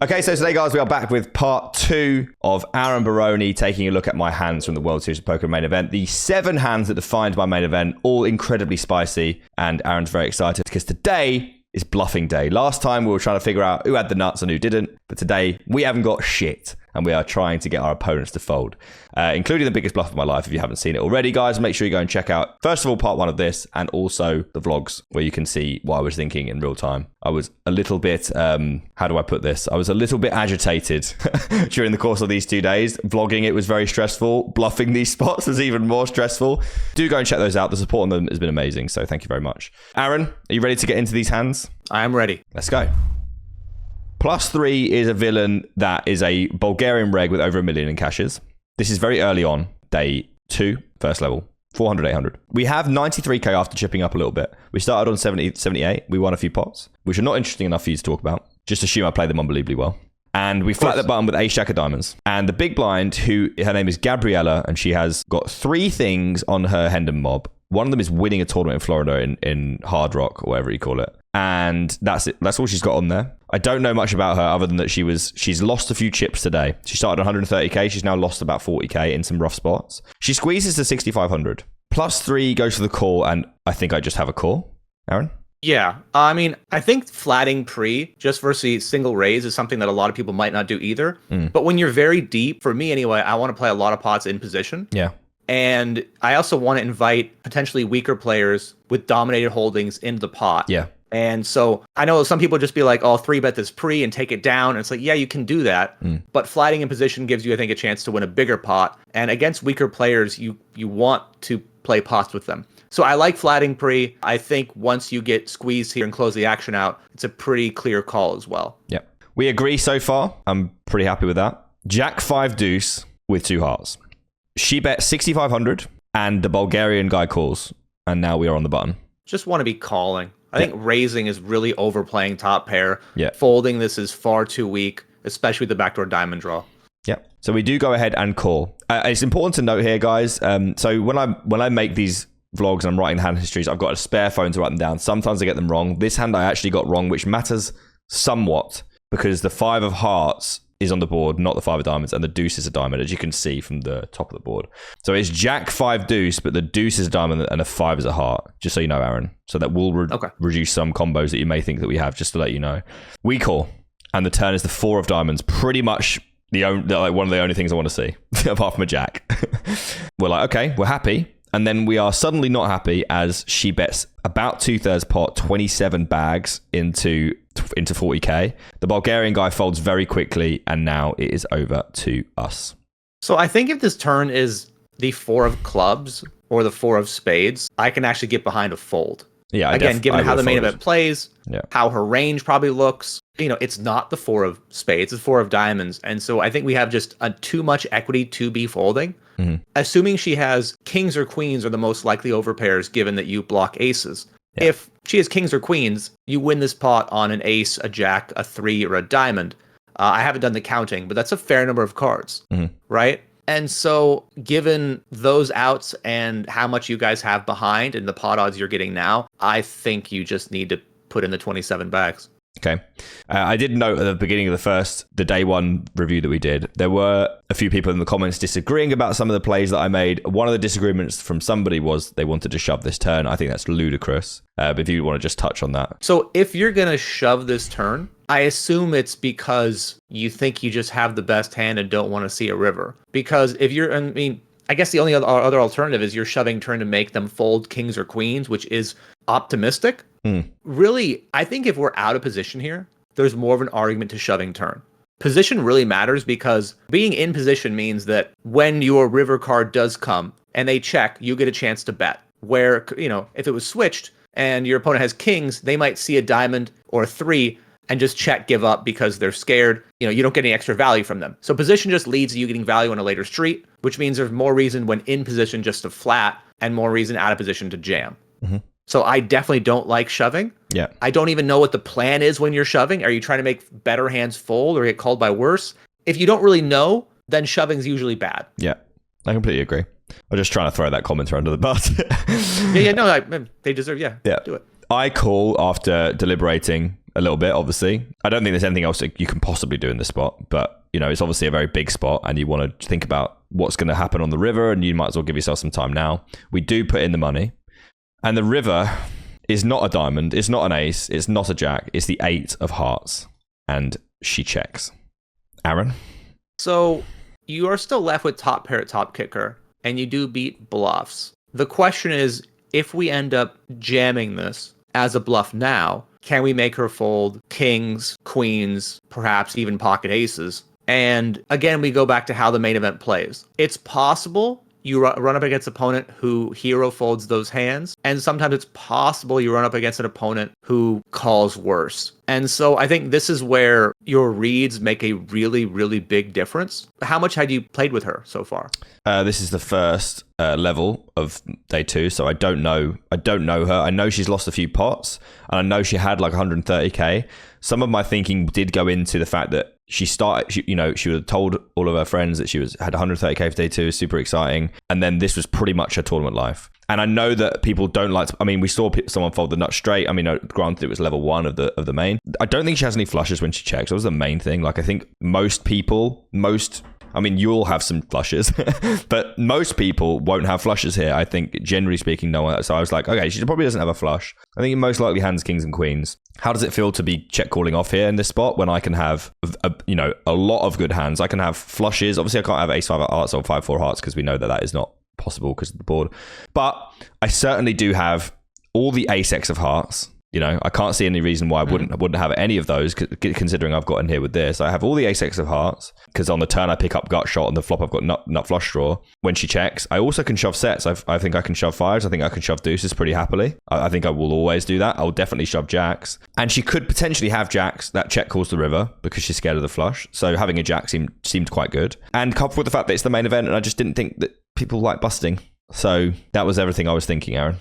Okay, so today, guys, we are back with part 2 of Aaron Barone taking a look at my hands from the World Series of Poker main event. The 7 hands that defined my main event, all incredibly spicy, and Aaron's very excited because today is bluffing day. Last time we were trying to figure out who had the nuts and who didn't, but today we haven't got shit, and we are trying to get our opponents to fold, including the biggest bluff of my life. If you haven't seen it already, guys, make sure you go and check out, first of all, part 1 of this, and also the vlogs, where you can see what I was thinking in real time. I was a little bit, how do I put this? I was a little bit agitated during the course of these 2 days. Vlogging it was very stressful. Bluffing these spots was even more stressful. Do go and check those out. The support on them has been amazing, so thank you very much. Aaron, are you ready to get into these hands? I am ready. Let's go. +3 is a villain that is a Bulgarian reg with over 1 million in cashes. This is very early on, day 2, first level, 400, 800. We have 93k after chipping up a little bit. We started on 70, 78. We won a few pots, which are not interesting enough for you to talk about. Just assume I played them unbelievably well. And we flat the button with ace jack of diamonds. And the big blind, her name is Gabriella, and she has got 3 things on her Hendon mob. One of them is winning a tournament in Florida in Hard Rock, or whatever you call it. And that's it. That's all she's got on there. I don't know much about her other than that she's lost a few chips today. She started 130k. She's now lost about 40k in some rough spots. She squeezes to 6,500. +3 goes for the call, and I think I just have a call. Aaron? Yeah. I mean, I think flatting pre just versus single raise is something that a lot of people might not do either. But when you're very deep, for me anyway, I want to play a lot of pots in position. Yeah. And I also want to invite potentially weaker players with dominated holdings into the pot. Yeah. And so I know some people just be like, oh, 3-bet this pre and take it down. And it's like, yeah, you can do that. But flatting in position gives you, I think, a chance to win a bigger pot. And against weaker players, you want to play pots with them. So I like flatting pre. I think once you get squeezed here and close the action out, it's a pretty clear call as well. Yeah. We agree so far. I'm pretty happy with that. Jack 5 deuce with 2 hearts. She bet 6,500 and the Bulgarian guy calls. And now we are on the button. Just want to be calling. I think raising is really overplaying top pair. Yeah. Folding this is far too weak, especially with the backdoor diamond draw. Yeah. So we do go ahead and call. It's important to note here, guys. So when I make these vlogs and I'm writing hand histories, I've got a spare phone to write them down. Sometimes I get them wrong. This hand I actually got wrong, which matters somewhat because the 5 of hearts is on the board, not the 5 of diamonds, and the deuce is a diamond, as you can see from the top of the board. So it's Jack 5 deuce, but the deuce is a diamond and a 5 is a heart, just so you know, Aaron. So that will reduce some combos that you may think that we have, just to let you know. We call, and the turn is the 4 of diamonds, pretty much one of the only things I want to see, apart from a jack. We're like, okay, we're happy. And then we are suddenly not happy as she bets about 2/3 pot, 27 bags into 40k. The Bulgarian guy folds very quickly, and now it is over to us. So I think if this turn is the 4 of clubs or the 4 of spades, I can actually get behind a fold. Yeah, again, given how the main event plays, how her range probably looks, it's not the 4 of spades, it's 4 of diamonds. And so I think we have just too much equity to be folding. Assuming she has kings or queens are the most likely overpairs, given that you block aces. Yeah. If she has kings or queens, you win this pot on an ace, a jack, a 3, or a diamond. I haven't done the counting, but that's a fair number of cards, right? And so given those outs and how much you guys have behind and the pot odds you're getting now, I think you just need to put in the 27 bags. Okay. I did note at the beginning of the day 1 review that we did, there were a few people in the comments disagreeing about some of the plays that I made. One of the disagreements from somebody was they wanted to shove this turn. I think that's ludicrous. But if you want to just touch on that. So if you're going to shove this turn, I assume it's because you think you just have the best hand and don't want to see a river. Because if you're, I guess the only other alternative is you're shoving turn to make them fold kings or queens, which is optimistic. Really, I think if we're out of position here, there's more of an argument to shoving turn. Position really matters because being in position means that when your river card does come and they check, you get a chance to bet. Where, if it was switched and your opponent has kings, they might see a diamond or a 3 and just check, give up because they're scared. You don't get any extra value from them. So position just leads to you getting value on a later street, which means there's more reason when in position just to flat and more reason out of position to jam. So I definitely don't like shoving. Yeah. I don't even know what the plan is when you're shoving. Are you trying to make better hands fold or get called by worse? If you don't really know, then shoving's usually bad. Yeah, I completely agree. I'm just trying to throw that commenter under the bus. No, they deserve, do it. I call after deliberating a little bit, obviously. I don't think there's anything else that you can possibly do in this spot, but it's obviously a very big spot and you want to think about what's going to happen on the river, and you might as well give yourself some time now. We do put in the money, and the river is not a diamond, it's not an ace, it's not a jack, it's the 8 of hearts, and she checks. Aaron? So you are still left with top pair, top kicker, and you do beat bluffs. The question is, if we end up jamming this as a bluff now, can we make her fold kings, queens, perhaps even pocket aces? And again, we go back to how the main event plays. It's possible you run up against an opponent who hero folds those hands, and sometimes it's possible you run up against an opponent who calls worse. And so I think this is where your reads make a really, really big difference. How much had you played with her so far? This is the first level of day 2, so I don't know her. I know she's lost a few pots, and I know she had like 130k. Some of my thinking did go into the fact that she would have told all of her friends that had 130k for day 2, super exciting, and then this was pretty much her tournament life. And I know that people don't like to, we saw someone fold the nut straight. Granted, it was level 1 of the main. I don't think she has any flushes when she checks. That was the main thing. Like, I think you'll have some flushes, but most people won't have flushes here. I think, generally speaking, no one. So I was like, okay, she probably doesn't have a flush. I think it most likely hands kings and queens. How does it feel to be check calling off here in this spot when I can have, a lot of good hands? I can have flushes. Obviously, I can't have ace 5 of hearts or 5-4 hearts because we know that is not possible because of the board. But I certainly do have all the ace x of hearts. I can't see any reason why I wouldn't have any of those, considering I've got in here with this. I have all the ace x of hearts, because on the turn I pick up gut shot, on the flop I've got nut flush draw. When she checks, I also can shove sets. I think I can shove 5s. I think I can shove deuces pretty happily. I think I will always do that. I'll definitely shove jacks. And she could potentially have jacks that check calls the river because she's scared of the flush. So having a jack seemed quite good. And coupled with the fact that it's the main event, and I just didn't think that people like busting. So that was everything I was thinking, Aaron.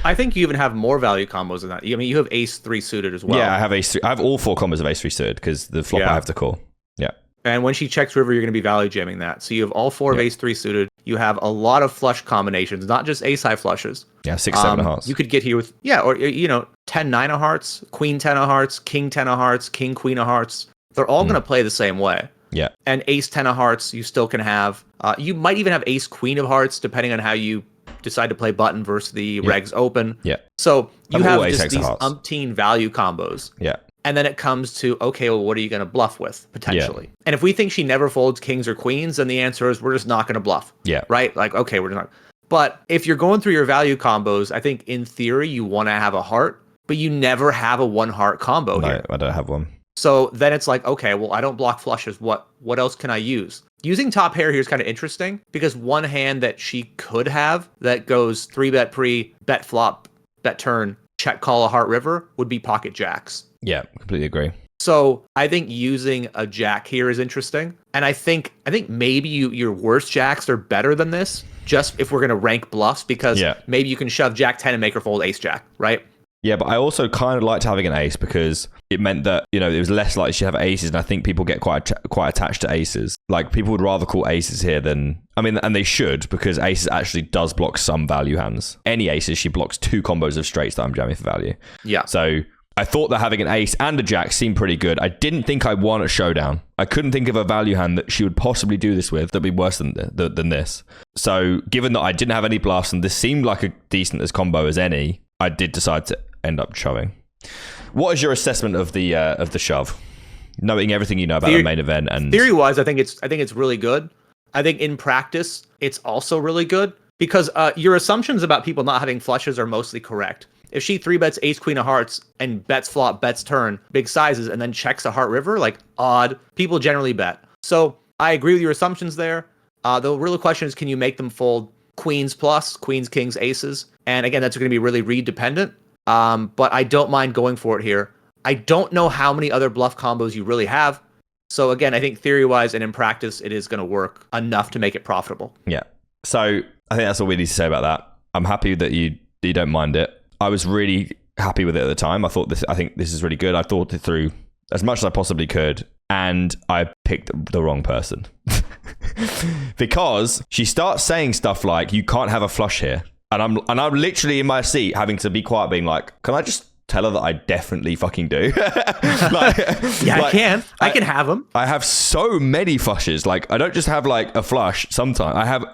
I think you even have more value combos than that. You have ace 3 suited as well. Yeah, I have ace 3. I have all 4 combos of ace 3 suited because the flop I have to call. Yeah. And when she checks river, you're going to be value jamming that. So you have all 4 of ace 3 suited. You have a lot of flush combinations, not just ace high flushes. Yeah, 6, 7 of hearts. You could get here with, 10, 9 of hearts, queen 10 of hearts, king 10 of hearts, king queen of hearts. They're all going to play the same way. Yeah. And ace 10 of hearts, you still can have. You might even have ace queen of hearts, depending on how you decide to play button versus the regs open. Yeah. So you have just these hearts. umpteen value combos. Yeah. And then it comes to, okay, well, what are you going to bluff with, potentially? Yeah. And if we think she never folds kings or queens, then the answer is we're just not going to bluff. Yeah. Right? Like, okay, we're not. But if you're going through your value combos, I think in theory you want to have a heart, but you never have a 1 heart combo here. I don't have one. So then it's like, okay, well, I don't block flushes. What else can I use? Using top pair here is kind of interesting because one hand that she could have that goes 3-bet pre, bet flop, bet turn, check call a heart river would be pocket jacks. Yeah, completely agree. So I think using a jack here is interesting. And I think maybe your worst jacks are better than this, just if we're going to rank bluffs, because maybe you can shove jack 10 and make her fold ace jack, right? Yeah, but I also kind of liked having an ace because it meant that, it was less likely she'd have aces, and I think people get quite attached to aces. Like, people would rather call aces here than... and they should, because aces actually does block some value hands. Any aces, she blocks 2 combos of straights that I'm jamming for value. Yeah. So I thought that having an ace and a jack seemed pretty good. I didn't think I won at showdown. I couldn't think of a value hand that she would possibly do this with that'd be worse than this. So given that I didn't have any bluffs and this seemed like a decent as combo as any, I did decide to end up shoving. What is your assessment of the shove, knowing everything you know about the main event? And theory wise, I think it's really good. I think in practice it's also really good because your assumptions about people not having flushes are mostly correct. If she 3-bets ace queen of hearts and bets flop, bets turn, big sizes, and then checks a heart river, like odd, people generally bet. So I agree with your assumptions there. The real question is, can you make them fold queens plus, queens, kings, aces? And again, that's going to be really read dependent. But I don't mind going for it here. I don't know how many other bluff combos you really have. So again, I think theory-wise and in practice, it is going to work enough to make it profitable. Yeah. So I think that's all we need to say about that. I'm happy that you don't mind it. I was really happy with it at the time. I think this is really good. I thought it through as much as I possibly could, and I picked the wrong person. Because she starts saying stuff like, you can't have a flush here. And I'm literally in my seat having to be quiet, being like, can I just tell her that I definitely fucking do. I can have them. I have so many flushes. Like, I don't just have like a flush sometimes. I have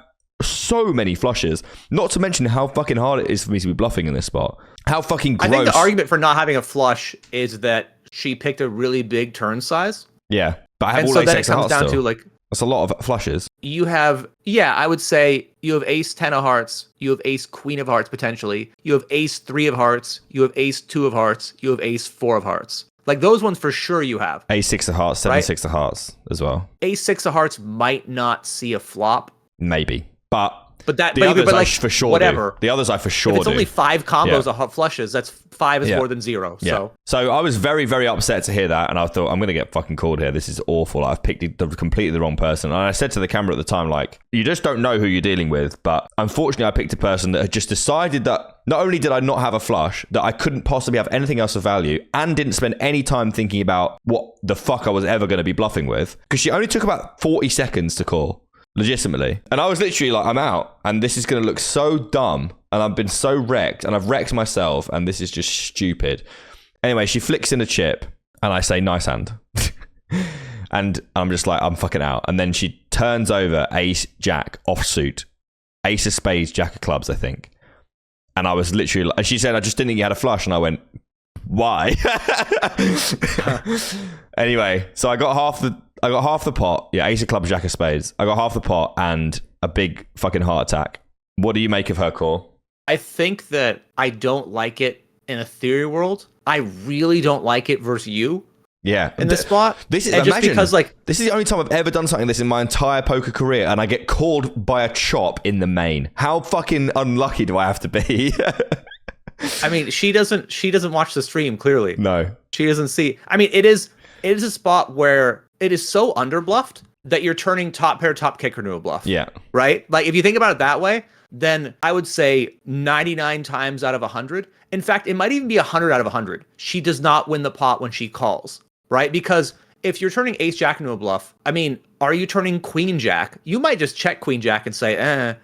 so many flushes. Not to mention how fucking hard it is for me to be bluffing in this spot. How fucking gross. I think the argument for not having a flush is that she picked a really big turn size. Yeah, but I have all so ace then X it comes hearts down still. to like That's a lot of flushes. you have, I would say you have ace 10 of hearts, you have ace queen of hearts potentially, you have ace 3 of hearts, you have ace 2 of hearts, you have ace 4 of hearts. Like those ones for sure you have. Ace 6 of hearts, 7 6 of hearts as well. Ace 6 of hearts might not see a flop. Maybe. But the others like, I for sure whatever. do. The others I for sure do. If it's only 5 combos of flushes, that's 5 is more than 0. So I was very, very upset to hear that, and I thought, I'm going to get fucking called here. This is awful. I've picked completely the wrong person. And I said to the camera at the time, like, you just don't know who you're dealing with. But unfortunately, I picked a person that had just decided that not only did I not have a flush, that I couldn't possibly have anything else of value, and didn't spend any time thinking about what the fuck I was ever going to be bluffing with. Because she only took about 40 seconds to call. Legitimately. And I was literally like, I'm out, and this is going to look so dumb, and I've been so wrecked, and I've wrecked myself, and this is just stupid. Anyway, she flicks in a chip, and I say, nice hand. And I'm just like, I'm fucking out. And then she turns over ace, jack, offsuit, ace of spades, jack of clubs, I think. And I was literally, and she said, I just didn't think you had a flush. And I went, why? Anyway, so I got half the pot. Yeah, ace of clubs, jack of spades. I got half the pot and a big fucking heart attack. What do you make of her call? I think that I don't like it in a theory world. I really don't like it versus you. Yeah. In this spot. This is, and imagine, just because, like, this is the only time I've ever done something like this in my entire poker career, and I get called by a chop in the main. How fucking unlucky do I have to be? I mean, she doesn't watch the stream, clearly. No. She doesn't see. I mean, it is a spot where it is so underbluffed that you're turning top pair, top kicker into a bluff. Yeah. Right? Like, if you think about it that way, then I would say 99 times out of 100. In fact, it might even be 100 out of 100. She does not win the pot when she calls, right? Because if you're turning ace jack into a bluff, I mean, are you turning queen jack? You might just check queen jack and say, Yeah.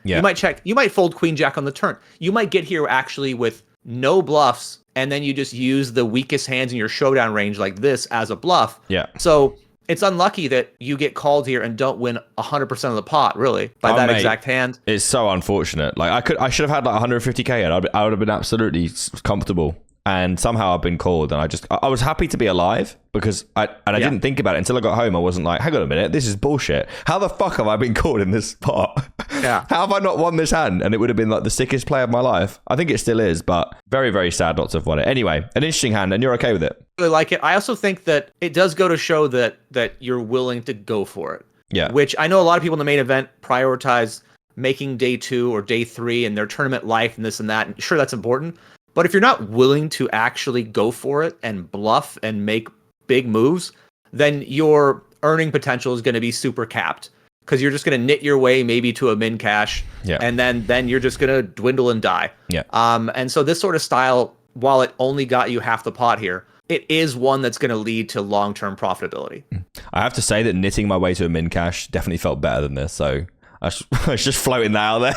You might fold queen jack on the turn. You might get here actually with no bluffs, and then you just use the weakest hands in your showdown range like this as a bluff. Yeah. So it's unlucky that you get called here and don't win 100% of the pot, really, by that exact hand. It's so unfortunate. Like, I should have had like 150k, and I would have been absolutely comfortable. And somehow I've been called, and I was happy to be alive because I didn't think about it until I got home. I wasn't like, hang on a minute, this is bullshit. How the fuck have I been called in this spot? Yeah. How have I not won this hand? And it would have been like the sickest play of my life. I think it still is, but very, very sad not to have won it. Anyway, an interesting hand, and you're okay with it. I really like it. I also think that it does go to show that you're willing to go for it. Yeah. Which I know a lot of people in the main event prioritize making day 2 or day 3 and their tournament life and this and that. And sure, that's important. But if you're not willing to actually go for it and bluff and make big moves, then your earning potential is going to be super capped, because you're just going to knit your way maybe to a min cash, and then you're just going to dwindle and die. Yeah. And so this sort of style, while it only got you half the pot here, it is one that's going to lead to long-term profitability. I have to say that knitting my way to a min cash definitely felt better than this, so I was just floating that out there.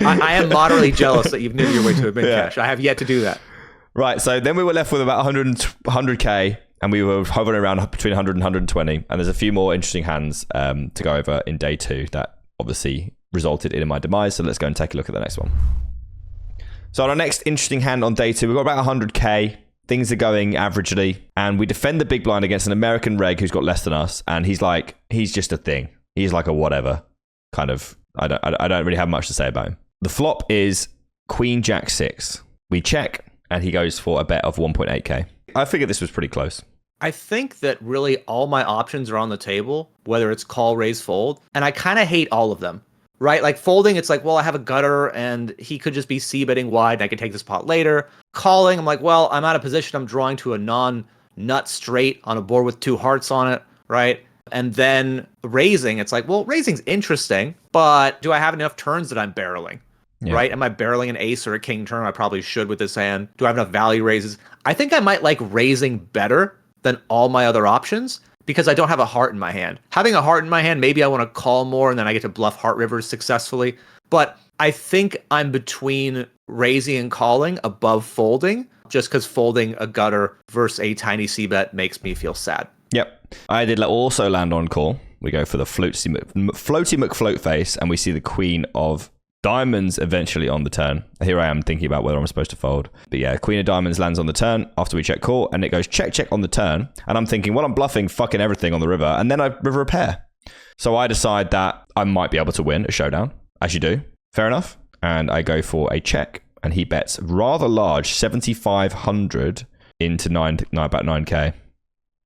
I am moderately jealous that you've knitted your way to a min cash. I have yet to do that. Right, so then we were left with about 100k, and we were hovering around between 100 and 120, and there's a few more interesting hands to go over in day 2 that obviously resulted in my demise, so let's go and take a look at the next one. So on our next interesting hand on day 2, we've got about 100k. Things are going averagely, and we defend the big blind against an American reg who's got less than us, and he's just a thing. He's like a whatever. Kind of, I don't really have much to say about him. The flop is Queen Jack 6. We check, and he goes for a bet of 1.8k. I figured this was pretty close. I think that really all my options are on the table, whether it's call, raise, fold, and I kind of hate all of them, right? Like folding, it's like, well, I have a gutter, and he could just be c-betting wide, and I could take this pot later. Calling, I'm like, well, I'm out of position. I'm drawing to a non-nut straight on a board with 2 hearts on it, right? And then raising, it's like, well, raising's interesting, but do I have enough turns that I'm barreling? Yeah. Right? Am I barreling an ace or a king turn? I probably should with this hand. Do I have enough value raises? I think I might like raising better than all my other options because I don't have a heart in my hand. Having a heart in my hand, maybe I want to call more and then I get to bluff heart rivers successfully. But I think I'm between raising and calling above folding. just because folding a gutter versus a tiny c-bet makes me feel sad. Yep. I did also land on call. We go for the floaty McFloat face, and we see the queen of diamonds eventually on the turn. Here I am thinking about whether I'm supposed to fold. But yeah, queen of diamonds lands on the turn after we check call, and it goes check, check on the turn. And I'm thinking, well, I'm bluffing fucking everything on the river, and then I river a pair. So I decide that I might be able to win a showdown, as you do. Fair enough. And I go for a check, and he bets rather large, 7,500 into about 9k.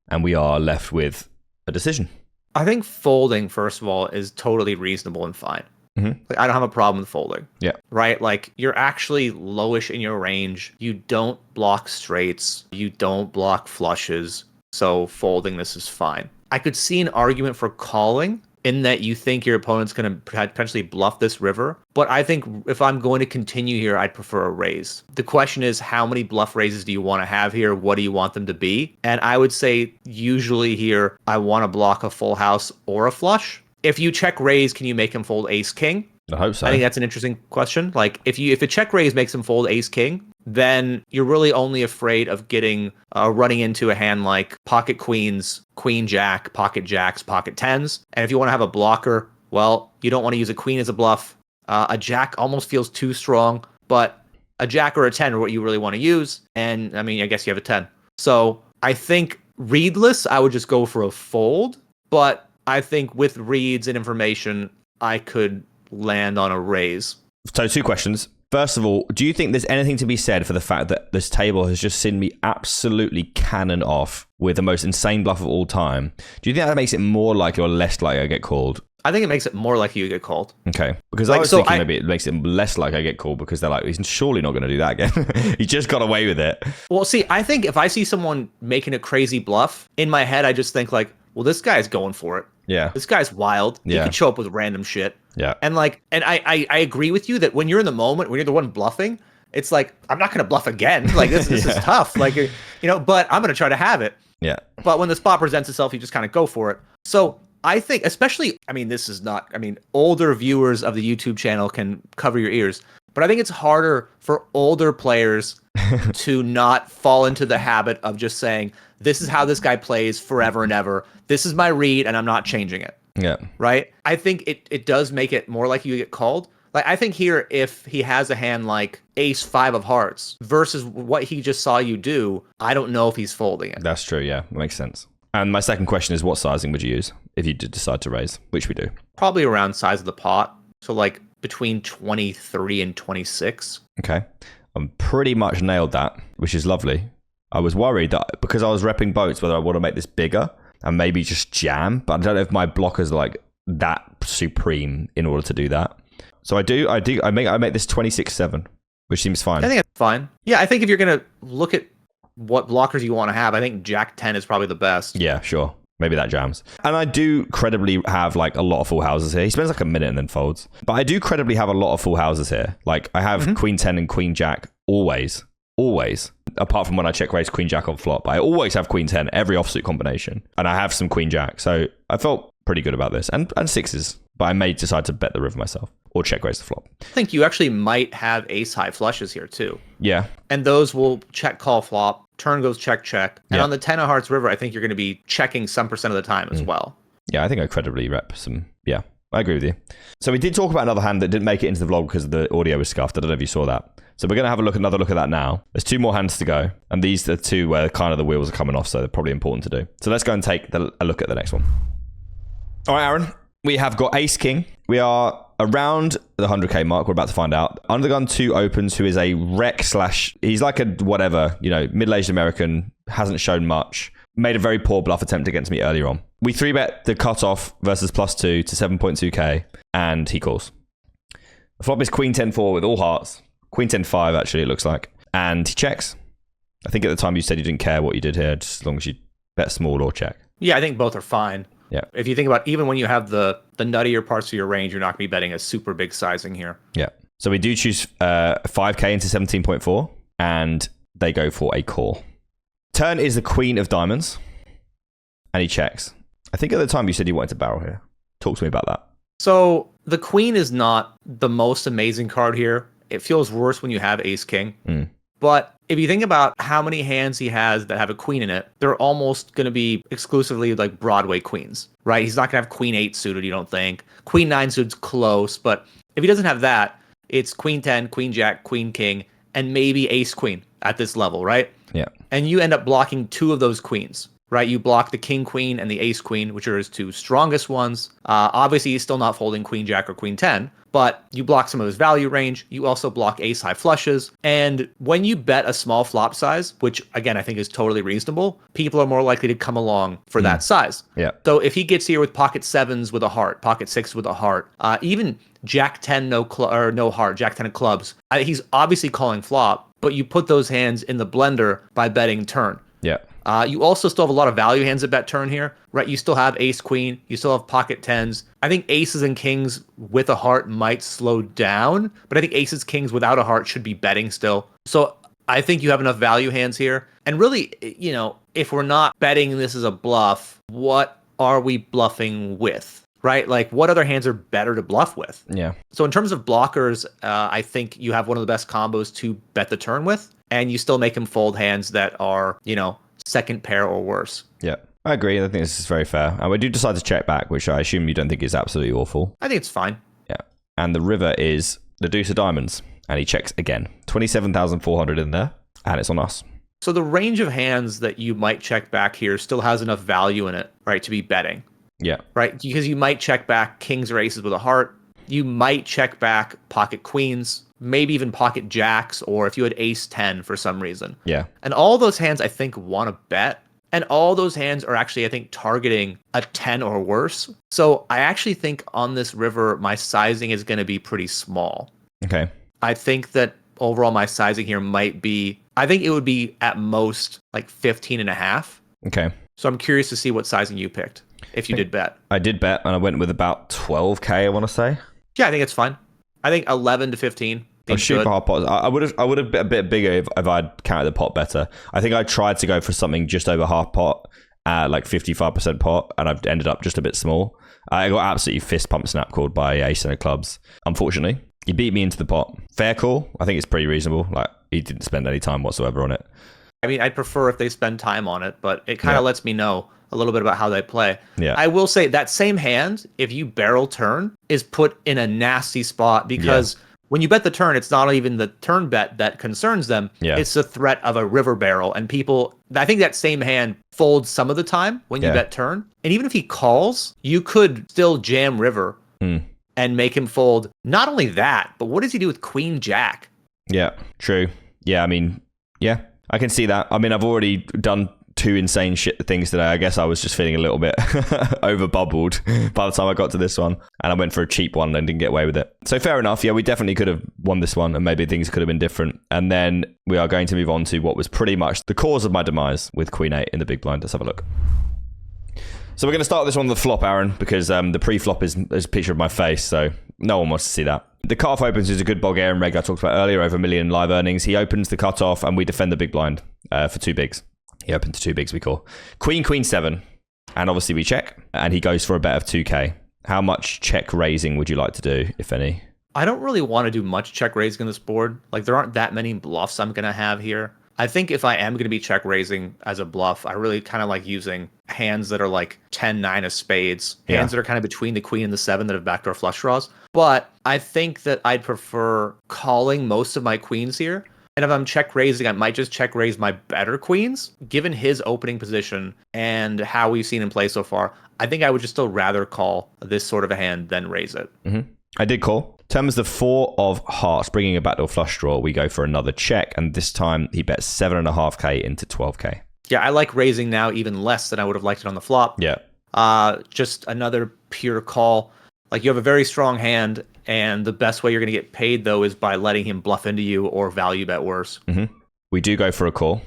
And we are left with a decision. I think folding, first of all, is totally reasonable and fine. Mm-hmm. Like, I don't have a problem with folding. Yeah. Right? Like, you're actually lowish in your range. You don't block straights. You don't block flushes. So folding this is fine. I could see an argument for calling in that you think your opponent's going to potentially bluff this river. But I think if I'm going to continue here, I'd prefer a raise. The question is, how many bluff raises do you want to have here? What do you want them to be? And I would say usually here, I want to block a full house or a flush. If you check raise, can you make him fold ace king? I hope so. I think that's an interesting question. Like, if a check raise makes him fold ace king, then you're really only afraid of getting running into a hand like pocket queens, queen jack, pocket jacks, pocket tens. And if you want to have a blocker, well, you don't want to use a queen as a bluff. A jack almost feels too strong, but a jack or a 10 are what you really want to use. And I mean, I guess you have a 10. So I think readless, I would just go for a fold. But I think with reads and information, I could land on a raise. So 2 questions. First of all, do you think there's anything to be said for the fact that this table has just seen me absolutely cannon off with the most insane bluff of all time? Do you think that makes it more likely or less likely I get called? I think it makes it more likely you get called. Okay. Because I was thinking maybe it makes it less likely I get called because they're like, he's surely not going to do that again. He just got away with it. Well, see, I think if I see someone making a crazy bluff, in my head, I just think like, well, this guy's going for it. Yeah. This guy's wild. He could show up with random shit. Yeah. And I agree with you that when you're in the moment, when you're the one bluffing, it's like, I'm not going to bluff again. Like, this is tough. Like, but I'm going to try to have it. Yeah. But when the spot presents itself, you just kind of go for it. So I think, especially, older viewers of the YouTube channel can cover your ears. But I think it's harder for older players to not fall into the habit of just saying, this is how this guy plays forever and ever. This is my read, and I'm not changing it. Yeah. Right? I think it does make it more likely you get called. Like, I think here, if he has a hand like ace 5 of hearts versus what he just saw you do, I don't know if he's folding it. That's true. Yeah. That makes sense. And my second question is, what sizing would you use if you did decide to raise, which we do? Probably around size of the pot. So like between 23 and 26. Okay. I'm pretty much nailed that, which is lovely. I was worried that because I was repping boats, whether I want to make this bigger and maybe just jam, but I don't know if my blockers are like that supreme in order to do that. So I make this 26-7, which seems fine. I think it's fine. Yeah, I think if you're going to look at what blockers you want to have, I think Jack 10 is probably the best. Yeah, sure. Maybe that jams. And I do credibly have like a lot of full houses here. He spends like a minute and then folds. But I do credibly have a lot of full houses here. Like I have Queen 10 and Queen Jack always. Apart from when I check raise Queen Jack on flop. I always have Queen 10, every offsuit combination. And I have some Queen Jack. So I felt pretty good about this. And sixes. But I may decide to bet the river myself. Or check raise the flop. I think you actually might have ace high flushes here too. Yeah. And those will check call flop. Turn goes check, check. And on the 10 of hearts river, I think you're going to be checking some % of the time as well. Yeah, I think I credibly rep some. Yeah, I agree with you. So we did talk about another hand that didn't make it into the vlog because the audio was scuffed. I don't know if you saw that. So we're going to have another look at that now. There's 2 more hands to go. And these are the 2 where kind of the wheels are coming off. So they're probably important to do. So let's go and take a look at the next one. All right, Aaron. We have got ace king. We are around the 100k mark. We're about to find out. Under the gun 2 opens, who is a wreck / he's like a whatever, middle-aged American, hasn't shown much. Made a very poor bluff attempt against me earlier on. We 3-bet the cutoff versus +2 to 7.2k, and he calls. The flop is Queen 10-4 with all hearts. Queen 10-5, actually, it looks like. And he checks. I think at the time you said you didn't care what you did here, just as long as you bet small or check. Yeah, I think both are fine. Yeah. If you think about even when you have the nuttier parts of your range, you're not going to be betting a super big sizing here. Yeah. So we do choose 5k into 17.4, and they go for a call. Turn is the queen of diamonds, and he checks. I think at the time you said you wanted to barrel here. Talk to me about that. So the queen is not the most amazing card here. It feels worse when you have ace king. But if you think about how many hands he has that have a queen in it, they're almost going to be exclusively like Broadway queens, right? He's not going to have queen 8 suited, you don't think. Queen 9 suited's close, but if he doesn't have that, it's queen 10, queen jack, queen king, and maybe ace queen at this level, right? Yeah. And you end up blocking 2 of those queens, right? You block the king queen and the ace queen, which are his 2 strongest ones. Obviously, he's still not folding queen jack or queen 10, but you block some of his value range. You also block ace high flushes. And when you bet a small flop size, which again, I think is totally reasonable, people are more likely to come along for that size. Yeah. So if he gets here with pocket 7s with a heart, pocket 6 with a heart, even jack 10 no heart, jack 10 of clubs, he's obviously calling flop, but you put those hands in the blender by betting turn. Yeah. You also still have a lot of value hands at bet turn here, right? You still have ace queen, you still have pocket 10s. I think aces and kings with a heart might slow down, but I think aces, kings without a heart should be betting still. So I think you have enough value hands here. And really, you know, if we're not betting this as a bluff, what are we bluffing with, right? Like what other hands are better to bluff with? Yeah. So in terms of blockers, I think you have one of the best combos to bet the turn with, and you still make him fold hands that are, you know, second pair or worse. Yeah, I agree. I think this is very fair. And we do decide to check back, which I assume you don't think is absolutely awful. I think it's fine. Yeah. And the river is the deuce of diamonds. And he checks again. 27,400 in there. And it's on us. So the range of hands that you might check back here still has enough value in it, right, to be betting. Yeah. Right? Because you might check back kings or aces with a heart. You might check back pocket queens, maybe even pocket jacks, or if you had ace 10 for some reason. Yeah. And all those hands, I think, want to bet. And all those hands are actually, I think, targeting a 10 or worse. So I actually think on this river, my sizing is going to be pretty small. Okay. I think that overall my sizing here might be, I think it would be at most like 15 and a half. Okay. So I'm curious to see what sizing you picked, if you did bet. I did bet, and I went with about 12K, I want to say. Yeah, I think it's fine. I think 11 to 15. Super hard pot. I would have been a bit bigger if I'd counted the pot better. I think I tried to go for something just over half pot, like 55% pot, and I've ended up just a bit small. I got absolutely fist pump snap called by ace of clubs. Unfortunately, he beat me into the pot. Fair call. I think it's pretty reasonable. Like he didn't spend any time whatsoever on it. I mean, I'd prefer if they spend time on it, but it kind of lets me know a little bit about how they play. Yeah. I will say that same hand, if you barrel turn, is put in a nasty spot because when you bet the turn, it's not even the turn bet that concerns them. Yeah. It's the threat of a river barrel. And people, I think that same hand folds some of the time when you bet turn. And even if he calls, you could still jam river and make him fold. Not only that, but what does he do with queen jack? Yeah, true. Yeah, I mean, yeah, I can see that. I mean, I've already done 2 insane shit things today. I guess I was just feeling a little bit over bubbled by the time I got to this one, and I went for a cheap one and didn't get away with it. So fair enough. Yeah, we definitely could have won this one, and maybe things could have been different. And then we are going to move on to what was pretty much the cause of my demise with Queen 8 in the big blind. Let's have a look. So we're going to start this one with the flop, Aaron, because the pre-flop is a picture of my face, so no one wants to see that. The cutoff opens is a good Bulgarian reg I talked about earlier, over 1 million live earnings. He opens the cutoff, and we defend the big blind for 2 bigs. He opens 2 bigs, we call. Queen 7, and obviously we check, and he goes for a bet of 2K. How much check raising would you like to do, if any? I don't really want to do much check raising on this board. Like, there aren't that many bluffs I'm going to have here. I think if I am going to be check raising as a bluff, I really kind of like using hands that are like 10-9 of spades, hands that are kind of between the queen and the 7 that have backdoor flush draws. But I think that I'd prefer calling most of my queens here. And if I'm check raising, I might just check raise my better queens. Given his opening position and how we've seen him play so far, I think I would just still rather call this sort of a hand than raise it. I did call. Terms the 4 of hearts, bringing a backdoor flush draw, we go for another check, and this time he bets 7.5K into 12K. Yeah, I like raising now even less than I would have liked it on the flop. Yeah. Just another pure call. Like, you have a very strong hand, and the best way you're going to get paid, though, is by letting him bluff into you or value bet worse. We do go for a call.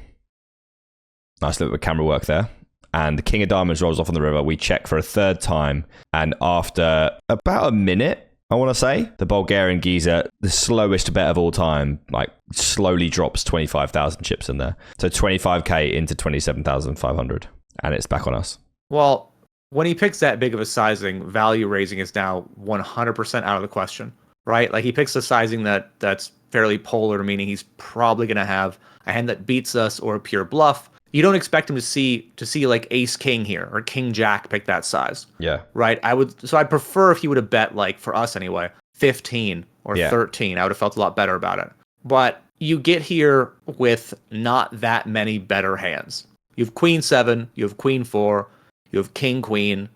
Nice little bit of camera work there. And the king of diamonds rolls off on the river. We check for a 3rd time, and after about a minute, I want to say, the Bulgarian geezer, the slowest bet of all time, like slowly drops 25,000 chips in there. So 25K into 27,500, and it's back on us. Well, when he picks that big of a sizing, value raising is now 100% out of the question. right? Like he picks a sizing that's fairly polar, meaning he's probably going to have a hand that beats us or a pure bluff. You don't expect him to see like ace king here or king jack pick that size. Yeah. Right. I'd prefer if he would have bet, like for us anyway, 15 or 13. I would have felt a lot better about it. But you get here with not that many better hands. You have queen 7, you have queen 4, you have king queen,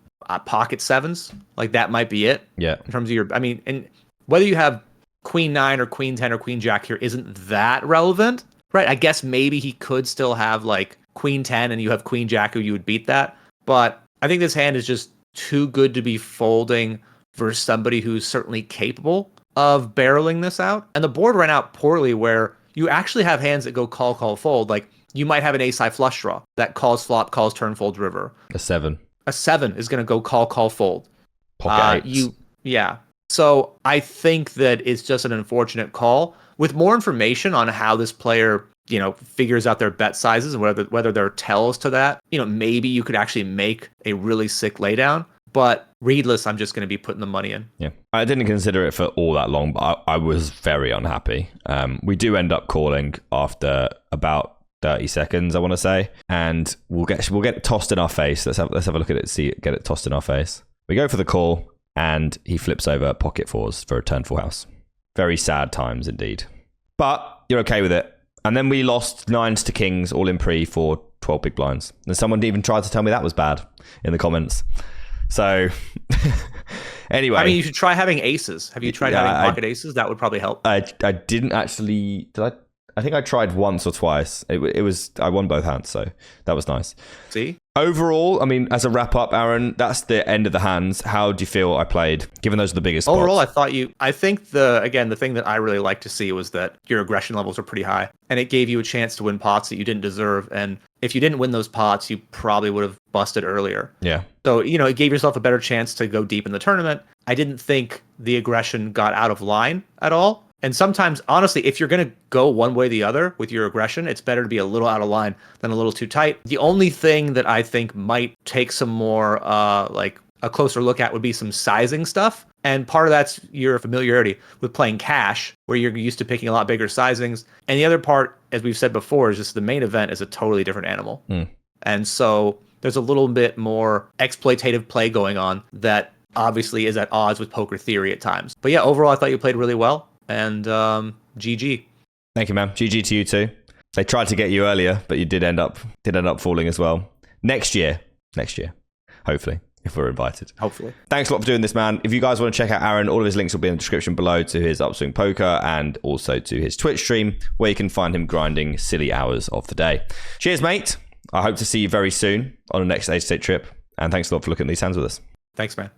pocket 7s. Like that might be it. Yeah. In terms of your, I mean, and whether you have queen 9 or queen 10 or queen jack here isn't that relevant, right? I guess maybe he could still have like queen 10 and you have queen jack who you would beat that. But I think this hand is just too good to be folding for somebody who's certainly capable of barreling this out. And the board ran out poorly where you actually have hands that go call, fold. Like you might have an ace high flush draw that calls flop, calls turn, folds river. A 7. A 7 is going to go call, fold. Pocket 8s. Yeah. So I think that it's just an unfortunate call. With more information on how this player, figures out their bet sizes and whether there are tells to that, maybe you could actually make a really sick laydown. But readless, I'm just going to be putting the money in. Yeah, I didn't consider it for all that long, but I was very unhappy. We do end up calling after about 30 seconds, I want to say, and we'll get tossed in our face. Let's have a look at it. Get it tossed in our face. We go for the call, and he flips over pocket 4s for a turn full house. Very sad times indeed. But you're okay with it. And then we lost 9s to kings, all in pre for 12 big blinds. And someone even tried to tell me that was bad in the comments. So, anyway. I mean, you should try having aces. Have you tried having pocket aces? That would probably help. I didn't actually. Did I? I think I tried once or twice. It was I won both hands, so that was nice. See? Overall, I mean, as a wrap up, Aaron, that's the end of the hands. How do you feel I played, given those are the biggest spots? Overall, I think the thing that I really like to see was that your aggression levels were pretty high, and it gave you a chance to win pots that you didn't deserve. And if you didn't win those pots, you probably would have busted earlier. Yeah. So, it gave yourself a better chance to go deep in the tournament. I didn't think the aggression got out of line at all. And sometimes, honestly, if you're going to go one way or the other with your aggression, it's better to be a little out of line than a little too tight. The only thing that I think might take some more, like a closer look at would be some sizing stuff. And part of that's your familiarity with playing cash, where you're used to picking a lot bigger sizings. And the other part, as we've said before, is just the main event is a totally different animal. And so there's a little bit more exploitative play going on that obviously is at odds with poker theory at times. But yeah, overall, I thought you played really well. And GG. Thank you, man. GG to you too. They tried to get you earlier, but you did end up falling as well. Next year, hopefully, if we're invited. Hopefully. Thanks a lot for doing this, man. If you guys want to check out Aaron, all of his links will be in the description below to his Upswing Poker and also to his Twitch stream, where you can find him grinding silly hours of the day. Cheers, mate. I hope to see you very soon on the next 8-state trip. And thanks a lot for looking at these hands with us. Thanks, man.